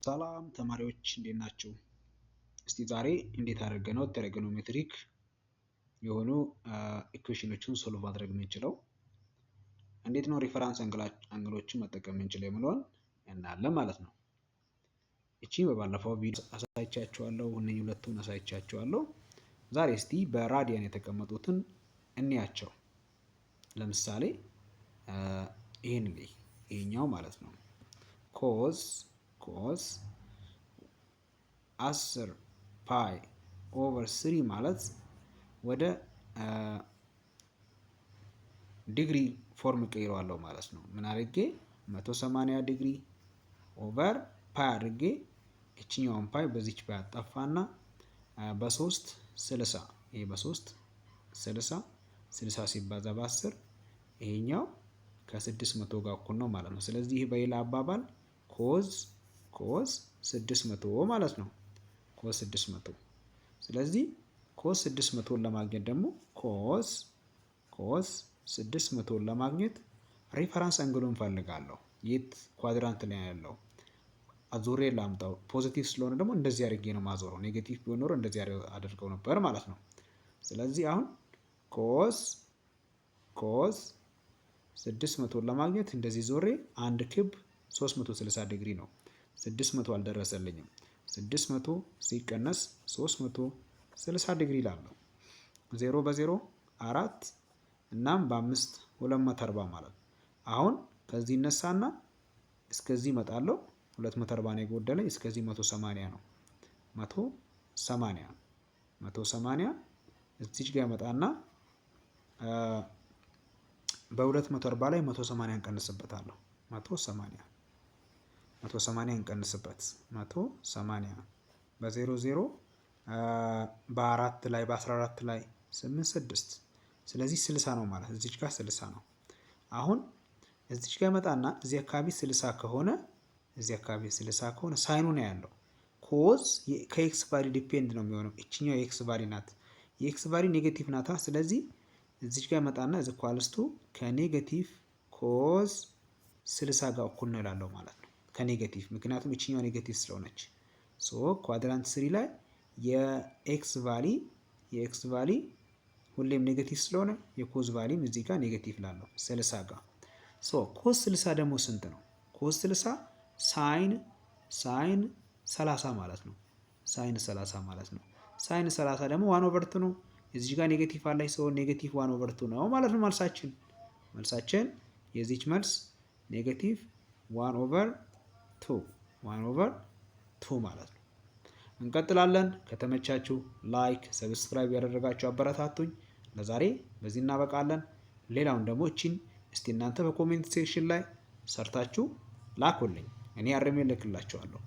ሰላም ተማሪዎች እንዴት ናችሁ? እስቲ ዛሬ እንዴት አድርገን ነው ትሪጎኖሜትሪክ የሆኑ ኢኩዌሽኖችን ሶልቭ ማድረግ የምንችለው፣ እንዴት ነው ሪፈራንስ አንግሎችን መጠቀም የምንችለው የሚለውን እናያለን ማለት ነው። እቺ በባለፈው ቪዲዮ አሳይቻችኋለሁ፣ እነኚህ ሁለቱን አሳይቻችኋለሁ። ዛሬ እስቲ በራዲያን የተቀመጡትን እንያቸው። ለምሳሌ ይሄን ላይ ይሄኛው ማለት ነው ኮዝ 10 ፓይ ኦቨር 3 ማለት ወደ ዲግሪ ፎርም ቀይረዋለሁ ማለት ነው። ምን አድርጌ 180 ዲግሪ ኦቨር ፓይ አድርጌ እቺኛውን ፓይ በዚች ፓይ አጣፋና በ3 60 ይሄ በ3 60 ሲባዛ በ10 ይሄኛው ከ600 ጋር እኩል ነው ማለት ነው። ስለዚህ ይሄ በሌላ አባባል ኮዝ 600 ማለት ነው። ኮዝ 600። ስለዚህ ኮዝ 600 ለማግኘት ደግሞ ኮዝ 600 ለማግኘት ሪፈረንስ አንግሉን እንፈልጋለሁ። የት ኳድራንት ላይ ያለው አዙሬ ላምጣው። ፖዚቲቭ ስለሆነ ደግሞ እንደዚህ አድርጌ ነው ማዞረው። ኔጌቲቭ ቢሆን ኖሮ እንደዚህ አድርገው ነበር ማለት ነው። ስለዚህ አሁን ኮዝ 600 ለማግኘት እንደዚህ ዞሬ አንድ ክብ 360 ዲግሪ ነው። 600 አልደረሰልኝም። 600 ሲቀነስ 360 ዲግሪ ላለው 0 በ0 4 እናም በ5 240 ማለት ነው። አሁን ከዚህ እነሳና እስከዚህ እመጣለሁ። 240 ነው የጎደለኝ። እስከዚህ 180 ነው። 180 እዚች ጋር መጣና በ240 ላይ 180 እንቀንስበታለሁ። 180 እንቀንስበት 180 በ00 በ4 ላይ በ14 ላይ 8 6 ስለዚህ 60 ነው ማለት እዚች ጋር 60 ነው። አሁን እዚች ጋር መጣና እዚህ አካባቢ 60 ከሆነ ሳይኑ ነው ያለው። ኮዝ ከኤክስ ቫልዩ ዲፔንድ ነው የሚሆነው። እቺኛው የኤክስ ቫልዩ ናት። የኤክስ ቫልዩ ኔጌቲቭ ናታ። ስለዚህ እዚች ጋር መጣና እዚ ኳልስቱ ከኔጌቲቭ ኮዝ 60 ጋር እኩል ነው እላለሁ ማለት ነው። ከኔጌቲቭ ምክንያቱም እቺኛው ኔጌቲቭ ስለሆነች ኳድራንት 3 ላይ የኤክስ ቫሊ ሁሌም ኔጌቲቭ ስለሆነ የኮዝ ቫሊም እዚህ ጋር ኔጌቲቭ ላለው 60 ጋር ኮዝ 60 ደግሞ ስንት ነው? ኮዝ 60 ሳይን 30 ማለት ነው። ሳይን 30 ደግሞ 1/2 ነው። እዚህ ጋር ኔጌቲቭ አለች ሰው ኔጌቲቭ 1/2 ነው ማለት ነው። መልሳችን የዚች መልስ ኔጌቲቭ 1/2 ማለት ነው። እንቀጥላለን። ከተመቻችሁ ላይክ፣ ሰብስክራይብ ያደረጋችሁ አበረታቱኝ። ለዛሬ በዚህ እናበቃለን። ሌላውን ደግሞ እቺን እስቲ እናንተ በኮሜንት ሴክሽን ላይ ሰርታችሁ ላኩልኝ። እኔ አርሜ ልክላችኋለሁ።